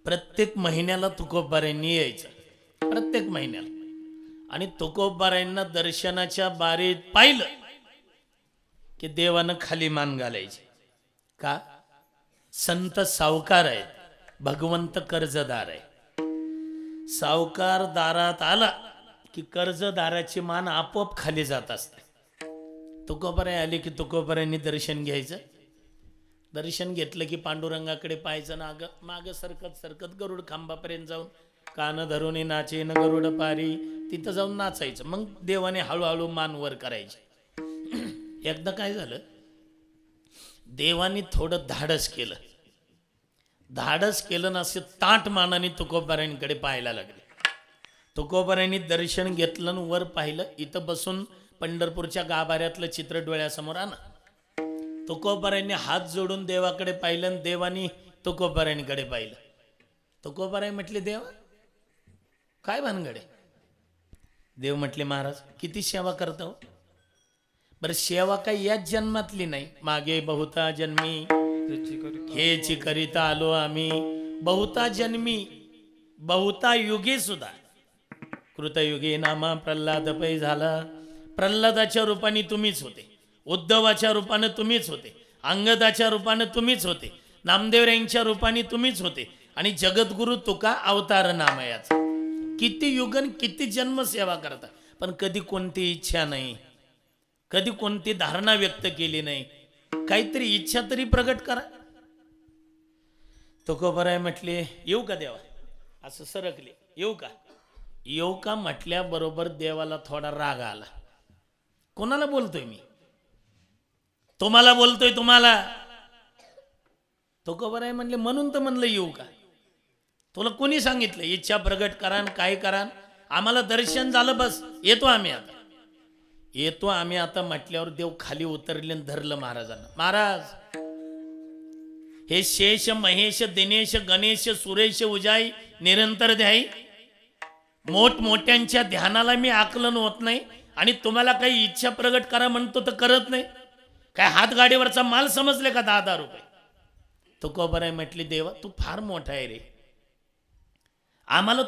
प्रत्येक महिन्याला तुकोबारायांनी यायचं, प्रत्येक महिन्याला. आणि तुकोबारायांना दर्शनाच्या बारीत पाहिलं की देवानं खाली मान घालायची. का? संत सावकार आहेत, भगवंत कर्जदार आहे. सावकार दारात आला की कर्जदाराची मान आपोआप खाली जात असते. तुकोबाराय आले की तुकोबारायांनी दर्शन घ्यायचं. दर्शन घेतलं की पांडुरंगाकडे पाहायचं ना, मागं सरकत सरकत गरुड खांबापर्यंत जाऊन कान धरून नाचेन गरुड पारी, तिथं जाऊन नाचायचं. मग देवाने हळूहळू मान वर करायची. एकदा काय झालं, देवाने थोडं धाडस केलं. धाडस केलं ना, असे ताट मानाने तुकोबारायांकडे पाहायला लागले. तुकोबारायांनी दर्शन घेतलं आणि वर पाहिलं. इथं बसून पंढरपूरच्या गाभाऱ्यातलं चित्र डोळ्यासमोर आलं. तुकोबारायांनी हात जोडून देवाकडे पाहिलं आणि देवानी तुकोबारायांकडे पाहिलं. तुकोबाराय म्हटले, देवा काय भानगडे? देव म्हटले, महाराज किती सेवा करता हो. बरं, सेवा काही याच जन्मातली नाही, मागे बहुता जन्मी हेची करिता आलो आम्ही. बहुता जन्मी बहुता युगे सुद्धा कृतयुगे नामा प्रल्हाद पै झाला. प्रल्हादाच्या रूपाने तुम्हीच होते, उद्धवाच्या रूपाने तुम्हीच होते, अंगदाच्या रूपाने तुम्हीच होते, नामदेवरायांच्या रूपाने तुम्हीच होते, आणि जगद्गुरु तुका अवतार नामयाचा. किती युगन किती जन्म सेवा करता, पण कधी कोणती इच्छा नाही, कधी कोणती धारणा व्यक्त केली नाही. काहीतरी इच्छा तरी प्रगट करा. तुकोबाराय म्हटले, येऊ का देवा? असं सरकले, येऊ का? येऊ का म्हटल्याबरोबर देवाला थोडा राग आला. कोणाला बोलतोय मी? तुम्हाला बोलतोय, तुम्हाला. तुकोबाराय म्हणले, म्हणून तर म्हणलं येऊ का? तुला कोणी सांगितलं इच्छा प्रगट करा, काय करा? आम्हाला दर्शन झालं, बस येतो आम्ही आता, येतो आम्ही आता म्हटल्यावर देव खाली उतरले आणि धरलं महाराजांना. महाराज, हे शेष महेश दिनेश गणेश सुरेश उजाई निरंतर ध्याई, मोठमोठ्यांच्या ध्यानाला मी आकलन होत नाही, आणि तुम्हाला काही इच्छा प्रगट करा म्हणतो तर करत नाही. काय हातगाडीवरचा माल समजले का 10,000 रुपये? तुकोबाराय म्हटली, देवा तू फार मोठा आहे रे, आम्हाला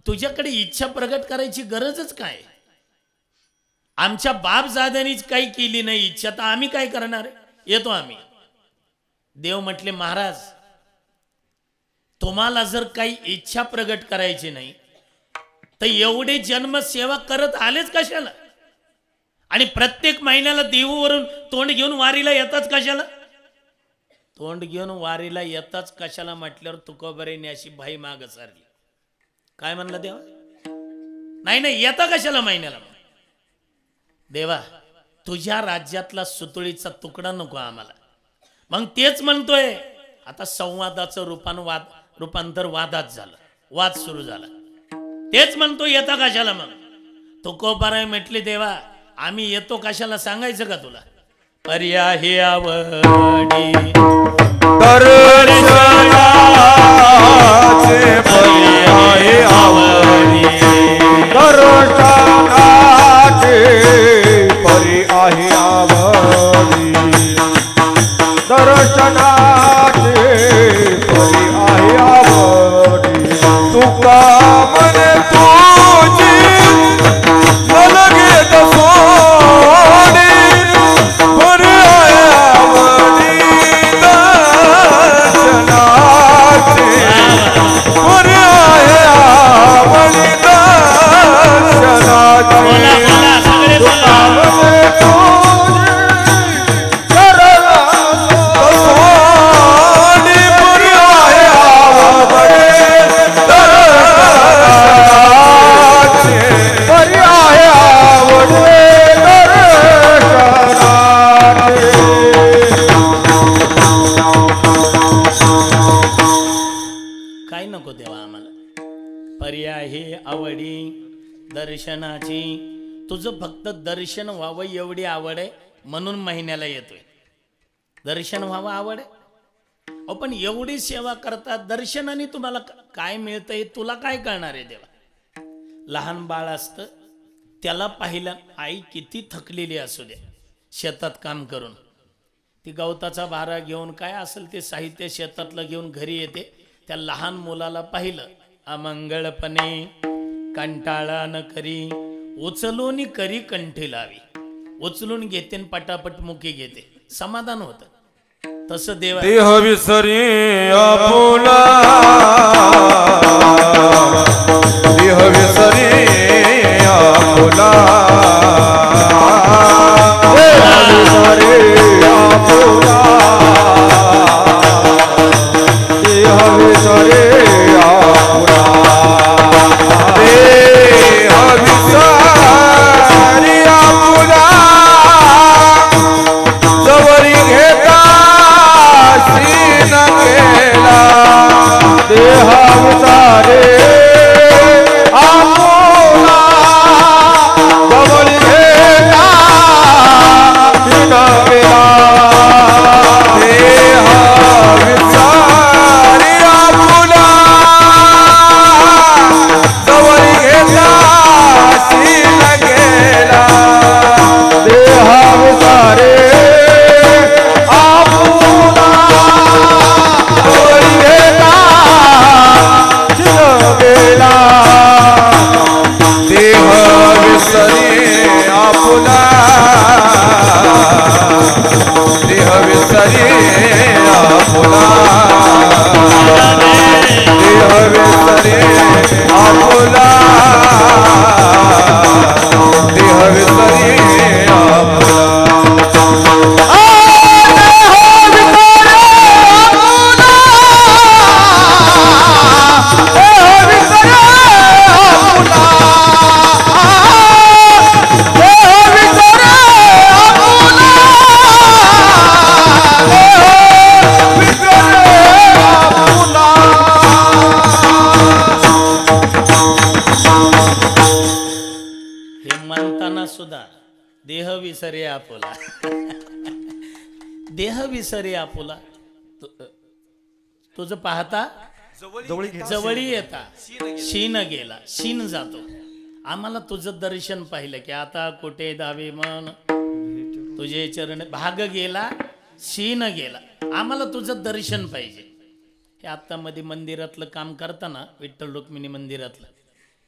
तुझ्याकडे इच्छा प्रगट करायची गरजच काय? आमच्या बापजाद्यांनीच काही केली नाही इच्छा, तर आम्ही काय करणार? येतो आम्ही. देव म्हटले, महाराज तुम्हाला जर काही इच्छा प्रगट करायची नाही तर एवढे जन्म सेवा करत आलेच कशाला? आणि प्रत्येक महिन्याला देऊवरून तोंड घेऊन वारीला येताच कशाला? तोंड घेऊन वारीला येताच कशाला म्हटल्यावर तुकोबारायांनी अशी भाई माग सारली. काय म्हणलं देवा? नाही नाही, येता कशाला महिन्याला? देवा तुझ्या राज्यातला सुतळीचा तुकडा नको आम्हाला. मग तेच म्हणतोय, आता संवादाचं रूपांतर वादात झालं, वाद सुरू झाला. तेच म्हणतो, येता कशाला? मग तुकोबाराय म्हटले, देवा आम्ही येतो कशाला सांगायचं का तुला? पर्याय हे आवडी दर्शनाचे, पर्याय आवडी दर्शनाचे, पर्याय आवडी दर्शनाचे, पर्याय आवडी. तुका म्हणे तुझी मलगेत सोडी, पर्याय आवडी दर्शनाचे, पर्याय आवडी दर्शनाचे. तुका म्हणे दर्शनाची. तुझं फक्त दर्शन व्हावं एवढी आवड आहे म्हणून महिन्याला येतोय. दर्शन व्हावं आवड आहे, पण एवढी सेवा करतात, दर्शनाने तुम्हाला काय मिळतंय? तुला काय कळणार आहे देवा? लहान बाळ असतं, त्याला पाहिलं आई किती थकलेली असू दे शेतात काम करून, ती गवताचा भारा घेऊन काय असेल ते साहित्य शेतातलं घेऊन घरी येते. त्या लहान मुलाला पाहिलं, अमंगळपणे कंटाळा न करी उचलून करी कंठी लावी. उचलून घेते पटापट मुकी घेते, समाधान होतं. तसं देव देह विसरी आपुला, देह विसरी आपुला, देह विसरी आपुला, देह विसरी आपुला, देह विसरी आपुला, जवळी घेता सीन केला, देह विसरी आपुला, जवळी घेता सीन केला, देह विसरी आपुला, जवळी घेता सीन केला, देह विसरी आपुला, जवळी घेता सीन केला, देह विसरी आपुला, देह विसरी आपुला, देह विसरी आपुला, देह विसरी आपुला, हे म्हणताना सुद्धा देह विसरे आपुला. देह विसरे आपुला. तुझं पाहता जवळी येता शीन गेला, शीन जातो. आम्हाला तुझं दर्शन पाहिलं की आता कुठे दावे मन तुझे चरण, भाग गेला शीन गेला. आम्हाला तुझं दर्शन पाहिजे. हे आत्तामध्ये मंदिरातलं काम करताना, विठ्ठल रुक्मिणी मंदिरातलं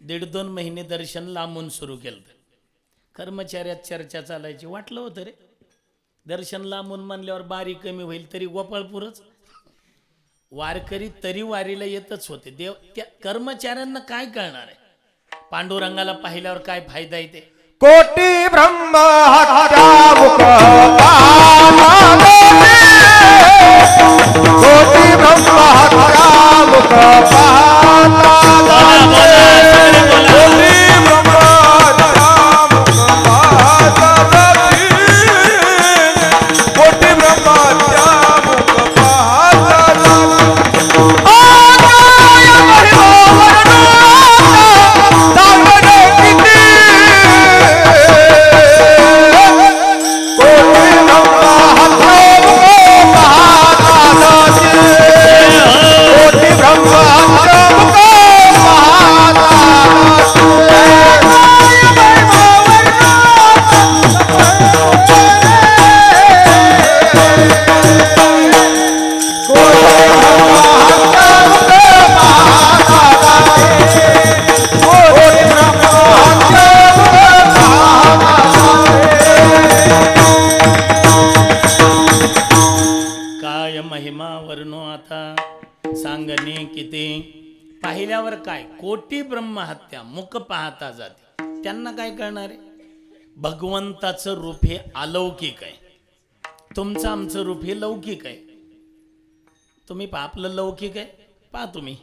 1.5-2 महिने दर्शन लांबून सुरू केलं. कर्मचाऱ्यात चर्चा चालायची. वाटलं होतं रे दर्शन लांबून मानल्यावर बारी कमी होईल, तरी गोपाळपूरच वारकरी तरी वारीला येतच होते. देव त्या कर्मचाऱ्यांना काय कळणार आहे? पांडुरंगाला पाहिल्यावर काय फायदा येते? कोटी ब्रह्म हत्या मुख कोटी ब्रह्म हत्या मुख कोटी ब्रह्म पाहिल्यावर काय? कोटी ब्रह्महत्या मुख पाहता जाते. त्यांना काय कळणार आहे? भगवंताचं रूप हे अलौकिक आहे, तुमचं आमचं रूप हे लौकिक आहे. तुम्ही पहा, आपलं लौकिक आहे. पहा तुम्ही,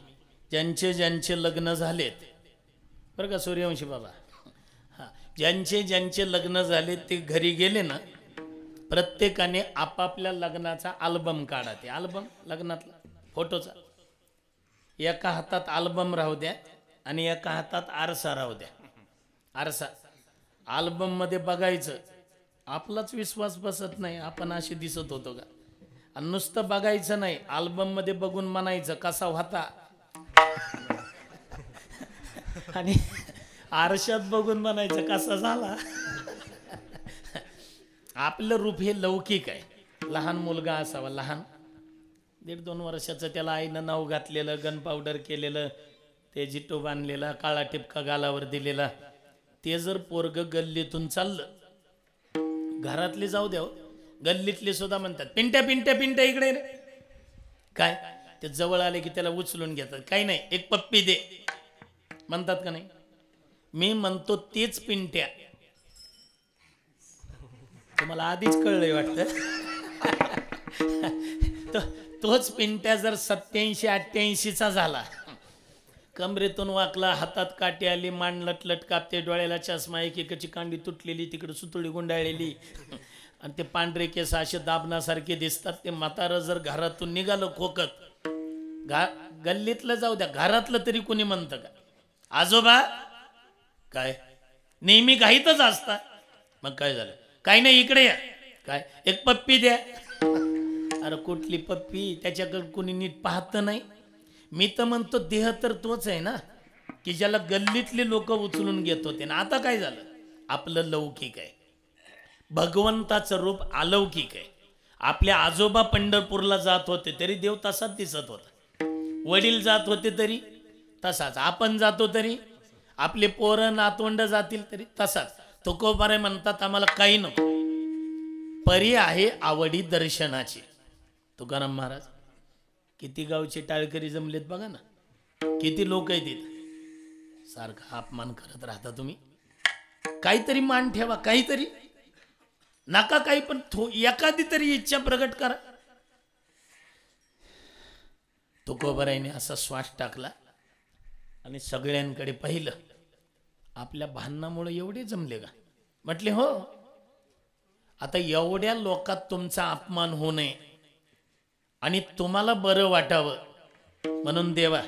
ज्यांचे ज्यांचे लग्न झालेत बरं का सूर्यवंशी बाबा, हां, ज्यांचे ज्यांचे लग्न झालेत ते घरी गेले ना, प्रत्येकाने आपापल्या लग्नाचा अल्बम काढा. ते अल्बम लग्नातला फोटोचा, एका हातात अल्बम राहू द्या आणि एका हातात आरसा राहू द्या. आरसा अल्बममध्ये बघायचं, आपलाच विश्वास बसत नाही, आपण असे दिसत होतो का? आणि नुसतं बघायचं नाही, अल्बममध्ये बघून म्हणायचं कसा होता, आणि आरशात बघून म्हणायचं कसा झाला. आपलं रूप हे लौकिक आहे. लहान मुलगा असावा, लहान 1.5-2 वर्षाचं त्याला आईनं नाव घातलेलं, गन पावडर केलेलं, ते जिटो बांधलेला, काळा टिपका गालावर दिलेला, ते जर पोरग गल्लीतून चाललं, घरातले जाऊ द्या, गल्लीतले सुद्धा म्हणतात पिंट्या पिंट्या पिंट्या इकडे रे. काय ते जवळ आले की त्याला उचलून घेतात, काही नाही एक पप्पी दे म्हणतात का नाही. मी म्हणतो तेच पिंट्या तुम्हाला आधीच कळलंय वाटतं. तोच पिंट्या जर 87-88चा झाला, कमरेतून वाकला, हातात काठी आली, मान लटलट कापते, डोळ्याला चष्मा, एकेकाची कांडी तुटलेली, तिकडे सुतुळी गुंडाळलेली, आणि ते पांढरे केस असे दाबण्यासारखे दिसतात. ते म्हातारं जर घरातून निघालं खोकत, गल्लीतलं जाऊ द्या, घरातलं तरी कोणी म्हणतं का आजोबा काय नेहमी घाईतच असता. मग काय झालं, काही नाही इकडे या, काय एक पप्पी द्या. अरे कुठली पप्पी, त्याच्याकडे कोणी नीट पाहत नाही. मी तर म्हणतो देह तर तोच आहे ना की ज्याला गल्लीतले लोक उचलून घेत होते ना. आता काय झालं, आपलं लौकिक आहे, भगवंताचं रूप अलौकिक आहे. आपल्या आजोबा पंढरपूरला जात होते तरी देव तसाच दिसत होता, वडील जात होते तरी तसाच, आपण जातो तरी, आपले पोरं नातवंड जातील तरी तसाच. तुकोबारे म्हणतात आम्हाला काही नको, परी आहे आवडी दर्शनाची. तुकाराम महाराज किती गावचे टाळकरी जमलेत बघा ना, किती लोक आहेत तिथं, सारखा अपमान करत राहता तुम्ही. काहीतरी मान ठेवा, काहीतरी नका काही, पण एखादी तरी इच्छा प्रगट करा. तुकोबारायने असा श्वास टाकला आणि सगळ्यांकडे पाहिलं. आपल्या भांडणामुळे एवढे जमले का, म्हटले हो. आता एवढ्या लोकात तुमचा अपमान होऊ नये आणि तुम्हाला बरं वाटावं म्हणून देवा,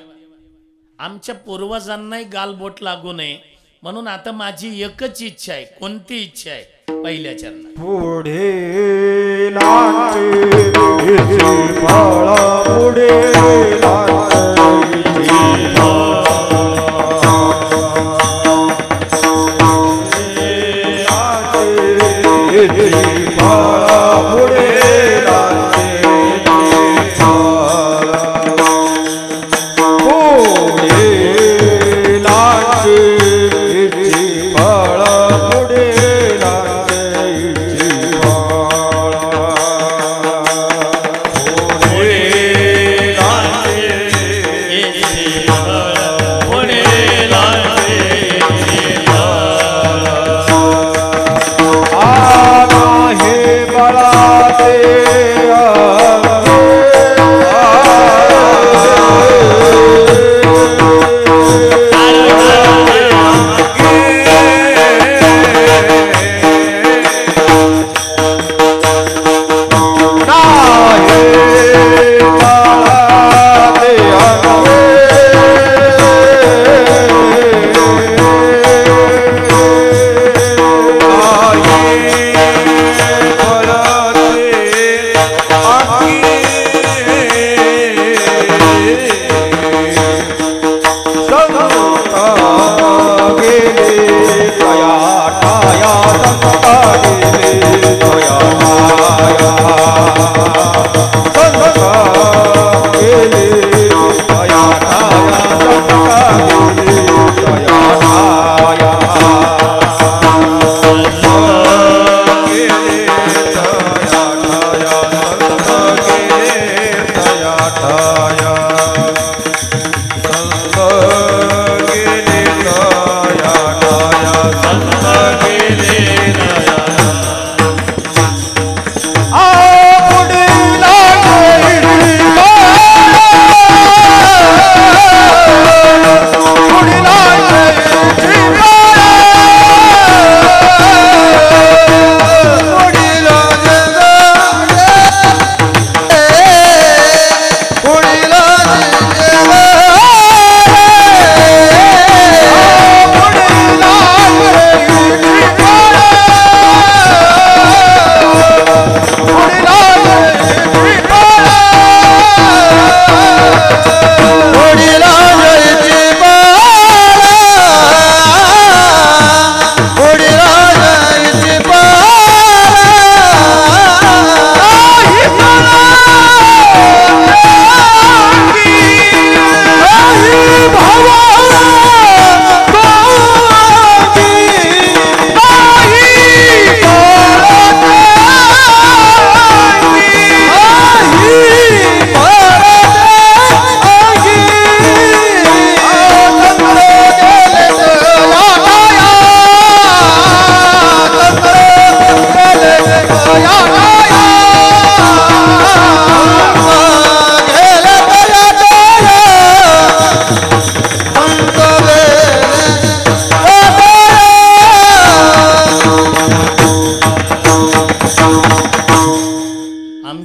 आमच्या पूर्वजांनाही गालबोट लागू नये म्हणून आता माझी एकच इच्छा आहे. कोणती इच्छा आहे, पहिल्या चरणात पुढे लाटे फळ, पुढे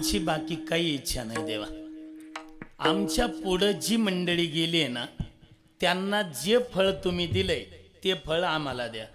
आमची बाकी काही इच्छा नाही देवा. आमच्या पुढं जी मंडळी गेली आहे ना त्यांना जे फळ तुम्ही दिलंय ते फळ आम्हाला द्या.